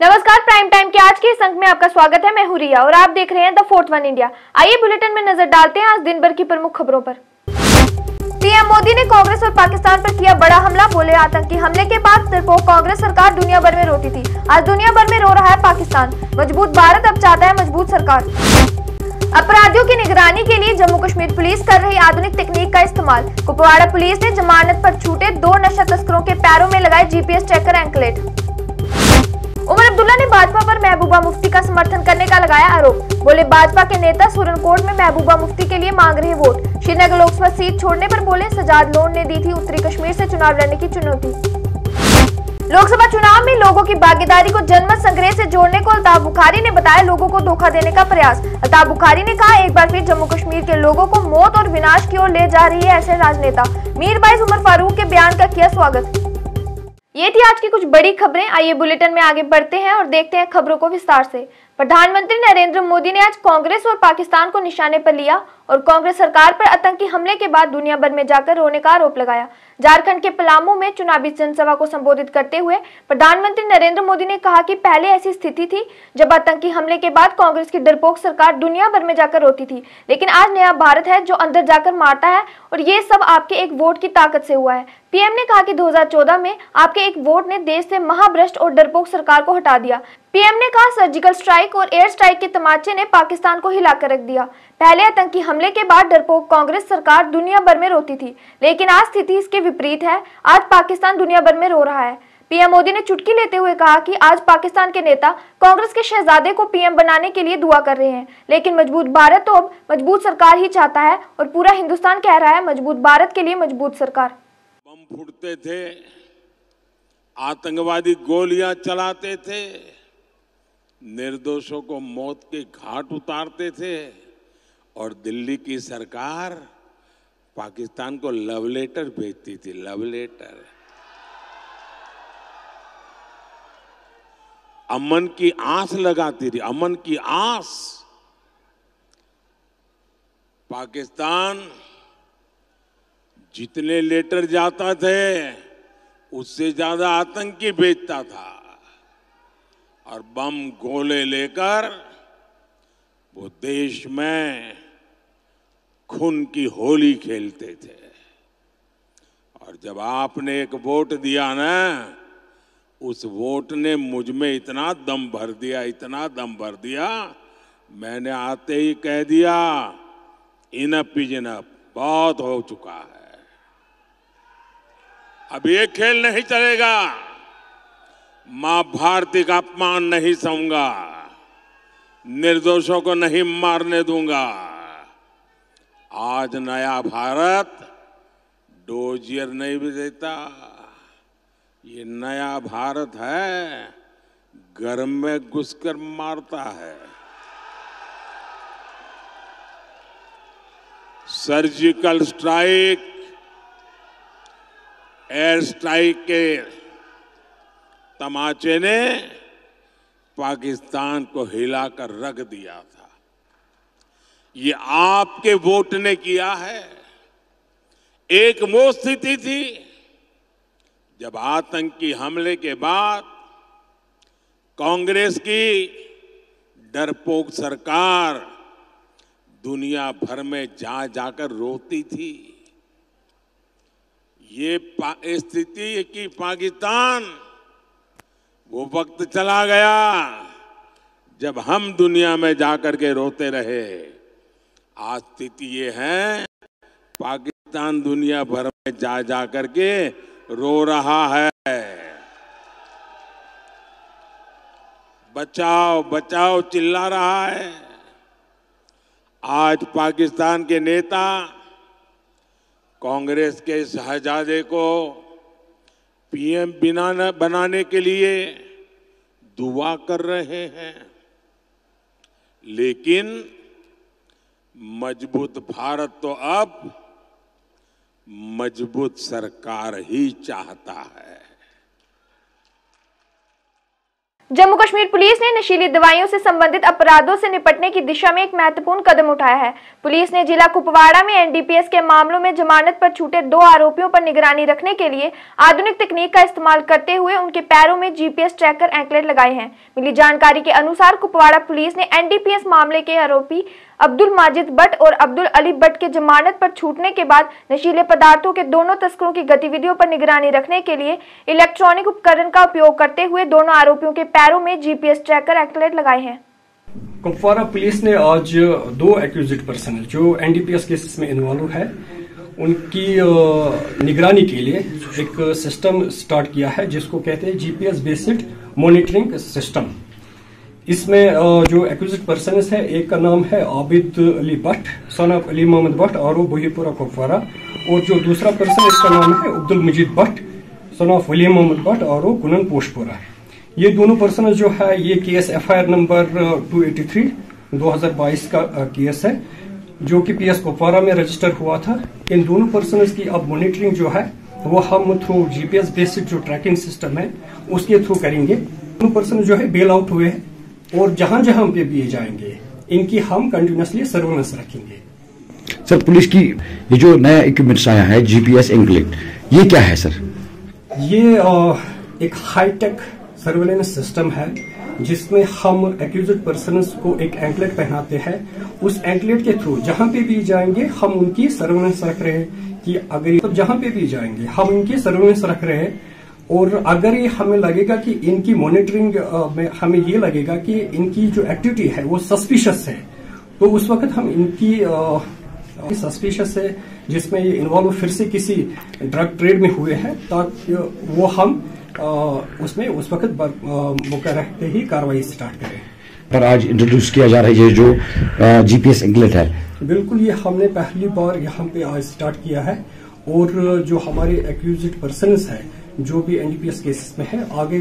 नमस्कार, prime time के आज के इस अंक में आपका स्वागत है। मैं हूं रिया और आप देख रहे हैं द फोर्थ वन इंडिया। आइए बुलेटिन में नजर डालते हैं आज दिन भर की प्रमुख खबरों पर। पीएम मोदी ने कांग्रेस और पाकिस्तान पर किया बड़ा हमला। बोले, आतंकी हमले के बाद डरपोक कांग्रेस सरकार दुनिया भर में रोती थी, आज दुनिया भर में रो रहा है पाकिस्तान। मजबूत भारत अब चाहता है मजबूत सरकार। अपराधियों की निगरानी के लिए जम्मू कश्मीर पुलिस कर रही आधुनिक तकनीक का इस्तेमाल। कुपवाड़ा पुलिस ने जमानत पर छूटे 2 नशा तस्करों के पैरों में लगाए GPS tracker anklet. Omar Abdullah ने भाजपा पर महबूबा मुफ्ती का समर्थन करने का लगाया आरोप। बोले, भाजपा के नेता सुरनकोट में महबूबा मुफ्ती के लिए मांग रहे वोट। श्रीनगर लोकसभा सीट छोड़ने पर बोले, सजाद लोन ने दी थी उत्तरी कश्मीर से चुनाव लड़ने की चुनौती। लोकसभा चुनाव में लोगों की भागीदारी को जनमत संग्रह से जोड़ने को अल्ताफ बुखारी ने बताया लोगों को धोखा देने का प्रयास। अल्ताफ बुखारी ने कहा, एक बार फिर जम्मू कश्मीर के लोगों को मौत और विनाश की ओर ले जा रही है ऐसे राजनेता। मीरबाइज उमर फारूक के बयान का किया स्वागत। ये थी आज की कुछ बड़ी खबरें। आइए बुलेटिन में आगे बढ़ते हैं और देखते हैं खबरों को विस्तार से। प्रधानमंत्री नरेंद्र मोदी ने आज कांग्रेस और पाकिस्तान को निशाने पर लिया और कांग्रेस सरकार पर आतंकी हमले के बाद दुनिया भर में जाकर रोने का आरोप लगाया। झारखंड के पलामू में चुनावी जनसभा को संबोधित करते हुए प्रधानमंत्री नरेंद्र मोदी ने कहा कि पहले ऐसी स्थिति थी जब आतंकी हमले के बाद कांग्रेस की डरपोक सरकार दुनिया भर में जाकर रोती थी, लेकिन आज नया भारत है जो अंदर जाकर मारता है और ये सब आपके एक वोट की ताकत से हुआ है। पीएम ने कहा कि 2014 में आपके एक वोट ने देश से महाभ्रष्ट और डरपोक सरकार को हटा दिया। पीएम ने कहा, सर्जिकल स्ट्राइक और एयर स्ट्राइक के तमाचे ने पाकिस्तान को हिलाकर रख दिया। पहले आतंकी हमले के बाद डरपोक कांग्रेस सरकार दुनिया भर में रोती थी, लेकिन आज स्थिति इसके विपरीत है। आज पाकिस्तान दुनिया भर में रो रहा है। पीएम मोदी ने चुटकी लेते हुए कहा कि आज पाकिस्तान के नेता कांग्रेस के शहजादे को पीएम बनाने के लिए दुआ कर रहे हैं, लेकिन मजबूत भारत तो अब मजबूत सरकार ही चाहता है और पूरा हिंदुस्तान कह रहा है मजबूत भारत के लिए मजबूत सरकार। बम फूटते थे, आतंकवादी गोलियां चलाते थे, निर्दोषों को मौत के घाट उतारते थे और दिल्ली की सरकार पाकिस्तान को लव लेटर भेजती थी। लव लेटर, अमन की आस लगाती थी, अमन की आस। पाकिस्तान जितने लेटर जाता थे उससे ज्यादा आतंकी भेजता था और बम गोले लेकर वो देश में खून की होली खेलते थे। और जब आपने एक वोट दिया ना, उस वोट ने मुझ में इतना दम भर दिया, इतना दम भर दिया, मैंने आते ही कह दिया, इनफ इज इनफ, बहुत हो चुका है, अब ये खेल नहीं चलेगा, मां भारती का अपमान नहीं सहूंगा, निर्दोषों को नहीं मारने दूंगा। आज नया भारत डोजियर नहीं भी देता, ये नया भारत है घर में घुसकर मारता है। सर्जिकल स्ट्राइक, एयर स्ट्राइक के तमाचे ने पाकिस्तान को हिलाकर रख दिया था। ये आपके वोट ने किया है। एक वो स्थिति थी जब आतंकी हमले के बाद कांग्रेस की डरपोक सरकार दुनिया भर में जा जाकर रोती थी। ये स्थिति कि पाकिस्तान, वो वक्त चला गया जब हम दुनिया में जाकर के रोते रहे। आज स्थिति ये है, पाकिस्तान दुनिया भर में जा जाकर के रो रहा है, बचाओ बचाओ चिल्ला रहा है। आज पाकिस्तान के नेता कांग्रेस के शहजादे को पीएम बनाने के लिए दुआ कर रहे हैं, लेकिन मजबूत भारत तो अब मजबूत सरकार ही चाहता है। जम्मू कश्मीर पुलिस ने नशीली दवाइयों से संबंधित अपराधों से निपटने की दिशा में एक महत्वपूर्ण कदम उठाया है। पुलिस ने जिला कुपवाड़ा में एनडीपीएस के मामलों में जमानत पर छूटे 2 आरोपियों पर निगरानी रखने के लिए आधुनिक तकनीक का इस्तेमाल करते हुए उनके पैरों में जीपीएस ट्रैकर एंकलेट लगाए हैं। मिली जानकारी के अनुसार कुपवाड़ा पुलिस ने एनडीपीएस मामले के आरोपी अब्दुल माजिद भट्ट और अब्दुल अली भट्ट के जमानत पर छूटने के बाद नशीले पदार्थों के दोनों तस्करों की गतिविधियों पर निगरानी रखने के लिए इलेक्ट्रॉनिक उपकरण का उपयोग करते हुए दोनों आरोपियों के पैरों में जीपीएस ट्रैकर एंकलेट लगाए हैं। कुपवाड़ा पुलिस ने आज 2 एक्यूज्ड पर्सन जो एनडीपीएस केसेस में इन्वॉल्व है उनकी निगरानी के लिए एक सिस्टम स्टार्ट किया है जिसको कहते हैं जीपीएस बेस्ड मॉनिटरिंग सिस्टम। इसमें जो एक्यूज्ड पर्सन है, एक का नाम है आबिद अली भट्ट सन ऑफ अली मोहम्मद भट्ट और वो बुहीपुरा कुपवाड़ा, और जो दूसरा पर्सन इसका नाम है अब्दुल मजीद भट्ट सन ऑफ अली मोहम्मद भट्ट और वो कुनन पोशपुरा। ये दोनों पर्सन जो है ये केस एफआईआर नंबर 283 2022 का केस है जो कि पीएस कुपवाड़ा में रजिस्टर हुआ था। इन दोनों पर्सन की अब मॉनिटरिंग जो है वो हम थ्रू जीपीएस बेस्ड जो ट्रैकिंग सिस्टम है उसके थ्रू करेंगे। दोनों पर्सन जो है बेल आउट हुए हैं और जहां जहां पे भी जाएंगे इनकी हम कंटिन्यूसली सर्वेलेंस रखेंगे। सर, पुलिस की ये जो नया इक्विपमेंट्स आया है जीपीएस एंकलेट, ये क्या है सर? ये एक हाईटेक सर्वेलेंस सिस्टम है जिसमें हम एक्यूज्ड पर्सन्स को एक एंकलेट पहनाते हैं। उस एंकलेट के थ्रू जहां पे भी जाएंगे हम उनकी सर्वेलेंस रख रहे हैं कि अगर तो जहां पे भी जाएंगे हम उनकी सर्वेलेंस रख रहे हैं। और अगर ये हमें लगेगा कि इनकी मॉनिटरिंग में हमें ये लगेगा कि इनकी जो एक्टिविटी है वो सस्पिशियस है तो उस वक्त हम इनकी सस्पिशियस है जिसमें ये इन्वॉल्व फिर से किसी ड्रग ट्रेड में हुए हैं ताकि वो हम उसमें उस वक्त मौका रखते ही कार्रवाई स्टार्ट करें। पर आज इंट्रोड्यूस किया जा रहा है ये जो जीपीएस एंकलेट है। बिल्कुल, ये हमने पहली बार यहाँ पे आज स्टार्ट किया है और जो हमारे एक्यूज्ड पर्सन्स है जो भी एनडीपीएस केसेस में है आगे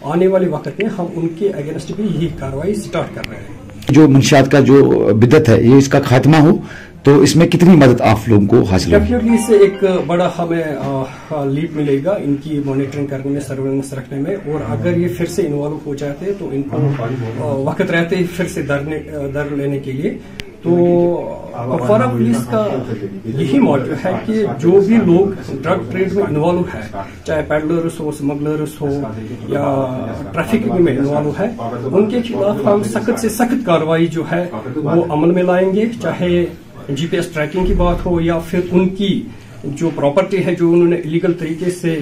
आने वाले वक्त में हम उनके अगेंस्ट भी यही कार्रवाई स्टार्ट कर रहे हैं। जो मंशियात का जो बिदत है ये इसका खात्मा हो तो इसमें कितनी मदद आप लोगों को हासिल होगी? डेफिनेटली इससे एक बड़ा हमें लीप मिलेगा इनकी मॉनिटरिंग करने में, सर्वेलेंस रखने में। और अगर ये फिर से इन्वॉल्व हो जाते हैं तो इनको वक्त रहते ही फिर से दर लेने के लिए तो कुपवाड़ा पुलिस का यही मोटिव है कि जो भी लोग ड्रग ट्रेड में इन्वॉल्व है, चाहे पैडलर्स हो, स्मगलर्स हो या ट्रैफिकिंग में इन्वॉल्व है, उनके खिलाफ हम सख्त से सख्त कार्रवाई जो है वो अमल में लाएंगे। चाहे जीपीएस ट्रैकिंग की बात हो या फिर उनकी जो प्रॉपर्टी है जो उन्होंने इलीगल तरीके से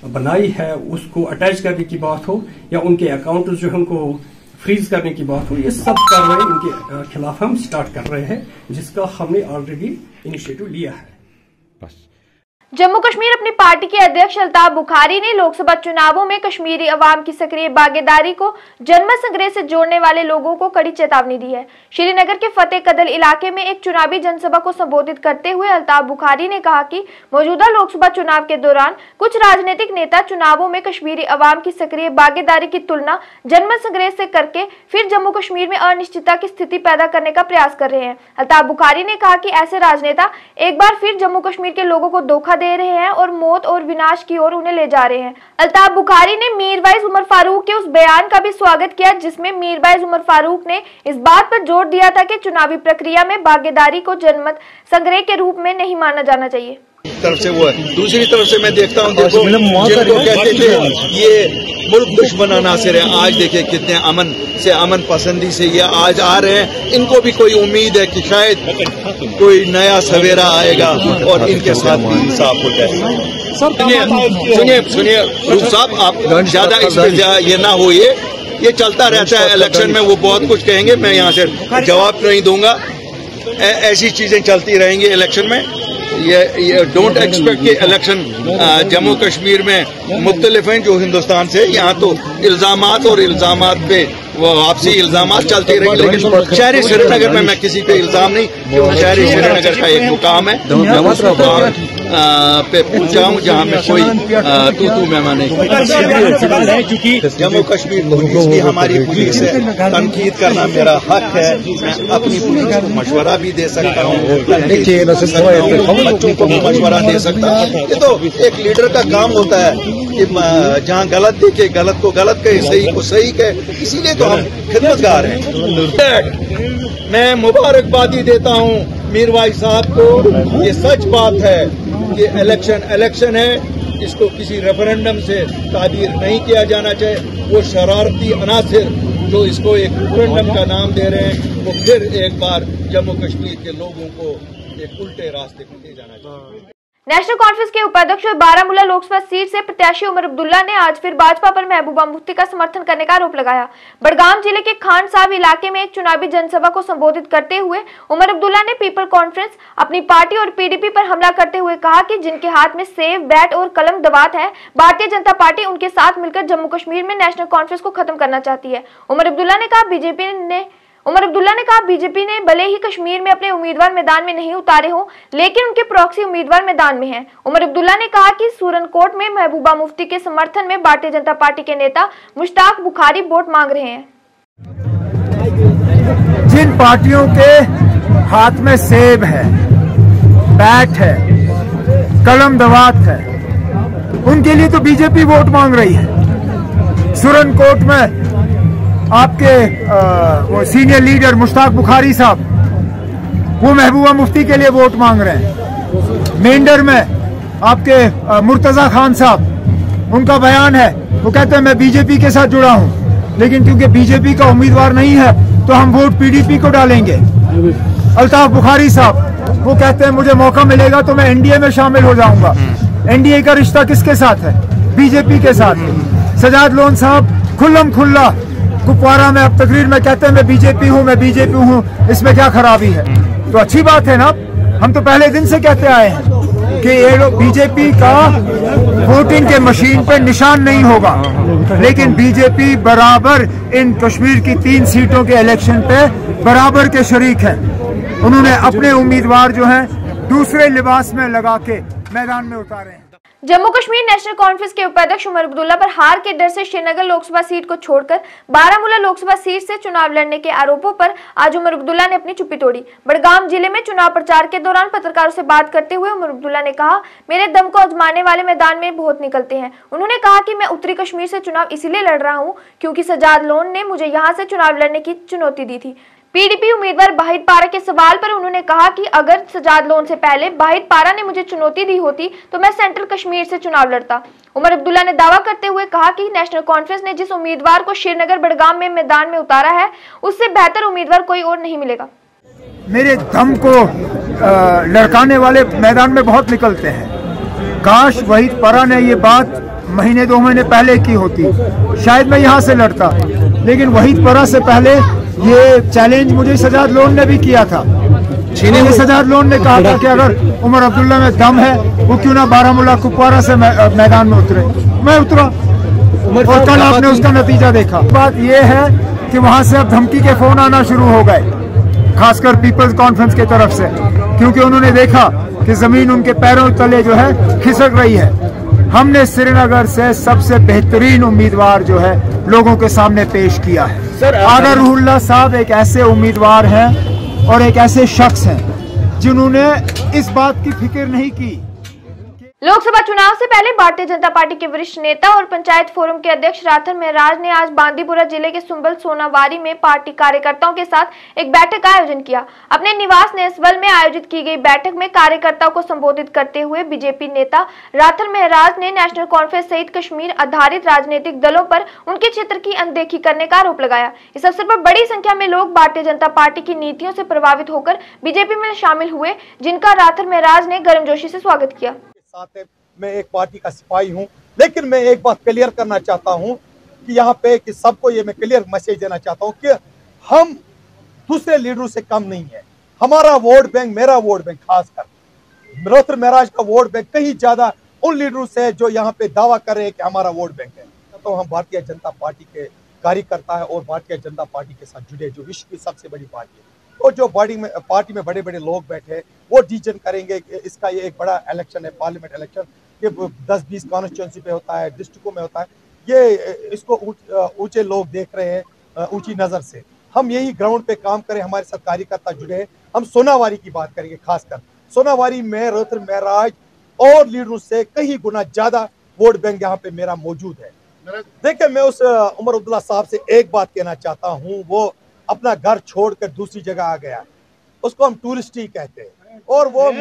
बनाई है उसको अटैच करने की बात हो या उनके अकाउंट जो है उनको फ्रीज करने की बात हो, ये सब कार्रवाई उनके खिलाफ हम स्टार्ट कर रहे हैं जिसका हमने ऑलरेडी इनिशिएटिव लिया है। बस जम्मू कश्मीर अपनी पार्टी के अध्यक्ष अल्ताफ बुखारी ने लोकसभा चुनावों में कश्मीरी अवाम की सक्रिय भागीदारी को जनमत संग्रह से जोड़ने वाले लोगों को कड़ी चेतावनी दी है। श्रीनगर के फतेह कदल इलाके में एक चुनावी जनसभा को संबोधित करते हुए अल्ताफ बुखारी ने कहा कि मौजूदा लोकसभा चुनाव के दौरान कुछ राजनीतिक नेता चुनावों में कश्मीरी अवाम की सक्रिय भागीदारी की तुलना जनमत संग्रह से करके फिर जम्मू कश्मीर में अनिश्चितता की स्थिति पैदा करने का प्रयास कर रहे हैं। अल्ताफ बुखारी ने कहा कि ऐसे राजनेता एक बार फिर जम्मू कश्मीर के लोगों को धोखा दे रहे हैं और मौत और विनाश की ओर उन्हें ले जा रहे हैं। अल्ताफ बुखारी ने मीरवाइज उमर फारूक के उस बयान का भी स्वागत किया जिसमें मीरवाइज उमर फारूक ने इस बात पर जोर दिया था कि चुनावी प्रक्रिया में भागीदारी को जनमत संग्रह के रूप में नहीं माना जाना चाहिए। तरफ से वो है, दूसरी तरफ से मैं देखता हूँ जिनको कहते थे ये मुल्क दुश्मन अनासिर है, आज देखिए कितने अमन से, अमन पसंदी से ये आज आ रहे हैं। इनको भी कोई उम्मीद है कि शायद कोई नया सवेरा आएगा और इनके साथ भी इंसाफ हो जाए। सुनिए रूप साहब, आप ज्यादा इसमें ये ना हो, ये चलता रहता है इलेक्शन में, वो बहुत कुछ कहेंगे, मैं यहाँ से जवाब नहीं दूंगा। ऐसी चीजें चलती रहेंगी इलेक्शन में। ये डोंट एक्सपेक्ट कि इलेक्शन जम्मू कश्मीर में मुख्तलिफ हैं जो हिंदुस्तान से। यहाँ तो इल्जामात और इल्जामात पे वो आपसी इल्जामात चलते रहेंगे, लेकिन शहरी श्रीनगर में मैं किसी पे इल्जाम नहीं, शहरी श्रीनगर का एक मुकाम है। पे पहुंचाऊं जहां में कोई तू मेहमान नहीं। जम्मू कश्मीर पुलिस भी हमारी पुलिस है, तनकीद करना मेरा हक है। मैं अपनी पुलिस को मशवरा भी दे सकता हूँ, बच्चों को भी मशवरा दे सकता हूँ। ये तो एक लीडर का काम होता है कि जहाँ गलत देखे गलत को गलत कहे, सही को सही कहे, इसीलिए तो हम खिदमतगार हैं। मैं मुबारकबादी देता हूँ मीरवाई साहब को। ये सच बात है कि इलेक्शन है, इसको किसी रेफरेंडम से ताबीर नहीं किया जाना चाहिए। वो शरारती अनासिर जो इसको एक रेफरेंडम का नाम दे रहे हैं, वो फिर एक बार जम्मू कश्मीर के लोगों को एक उल्टे रास्ते पर ले जाना चाहिए। नेशनल कॉन्फ्रेंस के उपाध्यक्ष और बारामूला लोकसभा सीट से प्रत्याशी उमर अब्दुल्ला ने आज फिर भाजपा पर महबूबा मुफ्ती का समर्थन करने का आरोप लगाया। बड़गाम जिले के खान साहब इलाके में एक चुनावी जनसभा को संबोधित करते हुए उमर अब्दुल्ला ने पीपल कॉन्फ्रेंस, अपनी पार्टी और पीडीपी पर हमला करते हुए कहा कि जिनके हाथ में सेब, बैट और कलम दबात है, भारतीय जनता पार्टी उनके साथ मिलकर जम्मू कश्मीर में नेशनल कॉन्फ्रेंस को खत्म करना चाहती है। उमर अब्दुल्ला ने कहा बीजेपी ने भले ही कश्मीर में अपने उम्मीदवार मैदान में नहीं उतारे हों, लेकिन उनके प्रॉक्सी उम्मीदवार मैदान में हैं। उमर अब्दुल्ला ने कहा कि सूरनकोट में महबूबा मुफ्ती के समर्थन में भारतीय जनता पार्टी के नेता मुश्ताक बुखारी वोट मांग रहे हैं। जिन पार्टियों के हाथ में सेब है, बैट है, कलम दवात है, उनके लिए तो बीजेपी वोट मांग रही है। सूरनकोट में आपके वो सीनियर लीडर मुश्ताक बुखारी साहब, वो महबूबा मुफ्ती के लिए वोट मांग रहे हैं। मेंढर में आपके मुर्तजा खान साहब, उनका बयान है, वो कहते हैं मैं बीजेपी के साथ जुड़ा हूं, लेकिन क्योंकि बीजेपी का उम्मीदवार नहीं है तो हम वोट पीडीपी को डालेंगे। अल्ताफ बुखारी साहब, वो कहते हैं मुझे मौका मिलेगा तो मैं एनडीए में शामिल हो जाऊंगा। एनडीए का रिश्ता किसके साथ है? बीजेपी के साथ। सजाद लोन साहब खुल्लम खुल्ला कुपवारा में अब तकरीर में कहते हैं मैं बीजेपी हूँ, इसमें क्या खराबी है? तो अच्छी बात है ना। हम तो पहले दिन से कहते आए हैं कि ये लोग बीजेपी का वोटिंग के मशीन पे निशान नहीं होगा, लेकिन बीजेपी बराबर इन कश्मीर की 3 सीटों के इलेक्शन पे बराबर के शरीक हैं। उन्होंने अपने उम्मीदवार जो हैं दूसरे लिबास में लगा के मैदान में उतारे हैं। जम्मू कश्मीर नेशनल कॉन्फ्रेंस के उपाध्यक्ष उमर अब्दुल्ला पर हार के डर से श्रीनगर लोकसभा सीट को छोड़कर बारामूला लोकसभा सीट से चुनाव लड़ने के आरोपों पर आज उमर अब्दुल्ला ने अपनी चुप्पी तोड़ी। बड़गाम जिले में चुनाव प्रचार के दौरान पत्रकारों से बात करते हुए उमर अब्दुल्ला ने कहा, मेरे दम को आजमाने वाले मैदान में बहुत निकलते हैं। उन्होंने कहा कि मैं उत्तरी कश्मीर से चुनाव इसीलिए लड़ रहा हूँ क्योंकि सजाद लोन ने मुझे यहाँ से चुनाव लड़ने की चुनौती दी थी। पीडीपी उम्मीदवार वाहिद पारा के सवाल पर उन्होंने कहा कि अगर सजाद लोन से पहले वाहिद पारा ने मुझे चुनौती दी होती तो मैं सेंट्रल कश्मीर से चुनाव लड़ता। उमर अब्दुल्ला ने दावा करते हुए कहा कि नेशनल कॉन्फ्रेंस ने जिस उम्मीदवार को श्रीनगर बड़गाम में मैदान में उतारा है, उससे बेहतर उम्मीदवार कोई और नहीं मिलेगा। मेरे दम को लड़काने वाले मैदान में बहुत निकलते हैं। काश वाहिद पारा ने ये बात महीने 2 महीने पहले की होती, शायद मैं यहाँ से लड़ता, लेकिन वाहिद पारा से पहले ये चैलेंज मुझे सजाद लोन ने भी किया था। सजाद लोन ने कहा था कि अगर उमर अब्दुल्ला में दम है वो क्यों ना बारामूला कुपवारा से मैदान में उतरे। मैं उतरा और कल आपने उसका नतीजा देखा। बात ये है कि वहां से अब धमकी के फोन आना शुरू हो गए, खासकर पीपल्स कॉन्फ्रेंस की तरफ से, क्योंकि उन्होंने देखा कि जमीन उनके पैरों तले जो है खिसक रही है। हमने श्रीनगर से सबसे बेहतरीन उम्मीदवार जो है लोगों के सामने पेश किया है। आगा रूहुल्लाह साहब एक ऐसे उम्मीदवार हैं और एक ऐसे शख्स हैं जिन्होंने इस बात की फिक्र नहीं की। लोकसभा चुनाव से पहले भारतीय जनता पार्टी के वरिष्ठ नेता और पंचायत फोरम के अध्यक्ष राथर महराज ने आज बांदीपुरा जिले के सुंबल सोनावारी में पार्टी कार्यकर्ताओं के साथ एक बैठक का आयोजन किया। अपने निवास नेसवल में आयोजित की गई बैठक में कार्यकर्ताओं को संबोधित करते हुए बीजेपी नेता राथर महराज ने नेशनल कॉन्फ्रेंस सहित कश्मीर आधारित राजनीतिक दलों पर उनके क्षेत्र की अनदेखी करने का आरोप लगाया। इस अवसर पर बड़ी संख्या में लोग भारतीय जनता पार्टी की नीतियों से प्रभावित होकर बीजेपी में शामिल हुए, जिनका राथर महराज ने गर्मजोशी से स्वागत किया। मैं एक पार्टी का सिपाही हूं, लेकिन मैं एक बात क्लियर करना चाहता हूं कि यहाँ पे कि सबको ये मैं क्लियर मैसेज देना चाहता हूं कि हम दूसरे लीडरों से कम नहीं है। हमारा वोट बैंक, मेरा वोट बैंक खासकर राथर महराज का वोट बैंक कहीं ज्यादा उन लीडरों से जो यहाँ पे दावा कर रहे हैं कि हमारा वोट बैंक है। तो हम भारतीय जनता पार्टी के कार्यकर्ता है और भारतीय जनता पार्टी के साथ जुड़े, जो विश्व की सबसे बड़ी पार्टी है। तो जो पार्टी में बड़े बड़े लोग बैठे वो डिसीजन करेंगे। इसका ये एक बड़ा इलेक्शन है, पार्लियामेंट इलेक्शन, ये 10-20 कॉन्स्टिट्यूंसी पे होता है, डिस्ट्रिक्टों में होता है। ये इसको ऊंचे लोग देख रहे हैं ऊंची नजर से। हम यही ग्राउंड पे काम करें, हमारे साथ कार्यकर्ता जुड़े। हम सोनावारी की बात करेंगे, खासकर सोनावारी में रोहतन महराज और लीडरों से कहीं गुना ज्यादा वोट बैंक यहाँ पे मेरा मौजूद है। देखिए, मैं उस उमर अब्दुल्ला साहब से एक बात कहना चाहता हूँ, वो अपना घर छोड़कर दूसरी जगह आ गया, उसको हम टूरिस्ट ही कहते हैं। और वो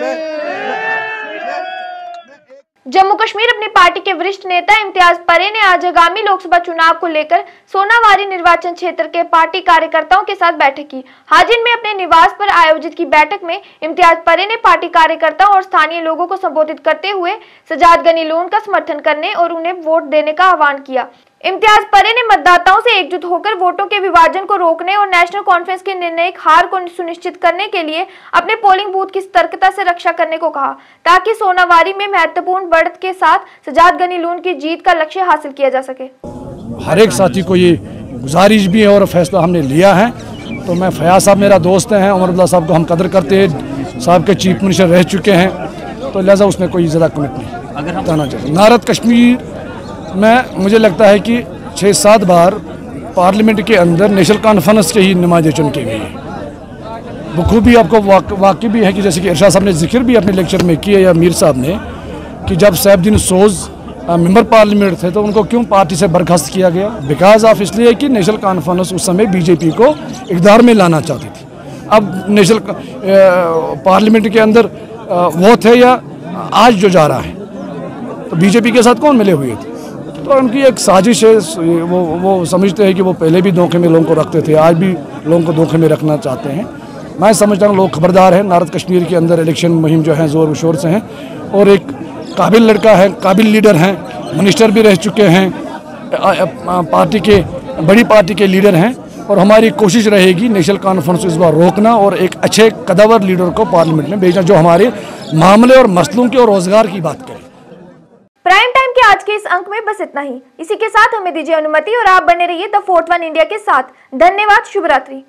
जम्मू कश्मीर अपनी पार्टी के वरिष्ठ नेता इम्तियाज परे ने आज आगामी लोकसभा चुनाव को लेकर सोनावारी निर्वाचन क्षेत्र के पार्टी कार्यकर्ताओं के साथ बैठक की। हाजिन में अपने निवास पर आयोजित की बैठक में इम्तियाज परे ने पार्टी कार्यकर्ताओं और स्थानीय लोगों को संबोधित करते हुए सजाद गनी लोन का समर्थन करने और उन्हें वोट देने का आह्वान किया। इम्तियाज परे ने मतदाताओं से एकजुट होकर वोटों के विभाजन को रोकने और नेशनल कॉन्फ्रेंस के निर्णायक हार को सुनिश्चित करने के लिए अपने पोलिंग बूथ की सतर्कता से रक्षा करने को कहा, ताकि सोनावारी में महत्वपूर्ण बढ़त के साथ सजाद गनी लोन की जीत का लक्ष्य हासिल किया जा सके। हर एक साथी को ये गुजारिश भी है और फैसला हमने लिया है। तो मैं फयाज साहब मेरा दोस्त हैं, उमर अब्दुल्ला साहब को हम कदर करते हैं, साहब के चीफ मिनिस्टर रह चुके हैं, तो लिहाजा उसमें कोई ज़्यादा कमिट नहीं कहना चाहिए। नारद कश्मीर में मुझे लगता है कि 6-7 बार पार्लियामेंट के अंदर नेशनल कॉन्फ्रेंस के ही नुमाइंदे चुन के गए हैं। बखूबी आपको वाकई भी है कि जैसे कि इरशाद साहब ने जिक्र भी अपने लेक्चर में किया या मीर साहब ने, कि जब सैफुद्दीन सोज मेंबर पार्लियामेंट थे तो उनको क्यों पार्टी से बर्खास्त किया गया? बिकॉज ऑफ इसलिए कि नेशनल कॉन्फ्रेंस उस समय बीजेपी को इक़्तिदार में लाना चाहती थी। अब नेशनल पार्लियामेंट के अंदर वो थे या आज जो जा रहा है, तो बीजेपी के साथ कौन मिले हुए थे? तो उनकी एक साजिश है। वो समझते हैं कि वो पहले भी धोखे में लोगों को रखते थे, आज भी लोगों को धोखे में रखना चाहते हैं। मैं समझता हूँ लोग खबरदार हैं। नारद कश्मीर के अंदर इलेक्शन मुहिम जो है ज़ोर शोर से हैं, और एक काबिल लड़का है, काबिल लीडर हैं, मिनिस्टर भी रह चुके हैं, पार्टी के बड़ी पार्टी के लीडर हैं, और हमारी कोशिश रहेगी नेशनल कॉन्फ्रेंस इस बार रोकना और एक अच्छे कदावर लीडर को पार्लियामेंट में भेजना जो हमारे मामले और मसलों के और रोजगार की बात करे। प्राइम टाइम के आज के इस अंक में बस इतना ही। इसी के साथ हमें दीजिए अनुमति और आप बने रहिए द फोर्ट वन इंडिया के साथ। धन्यवाद, शुभ रात्रि।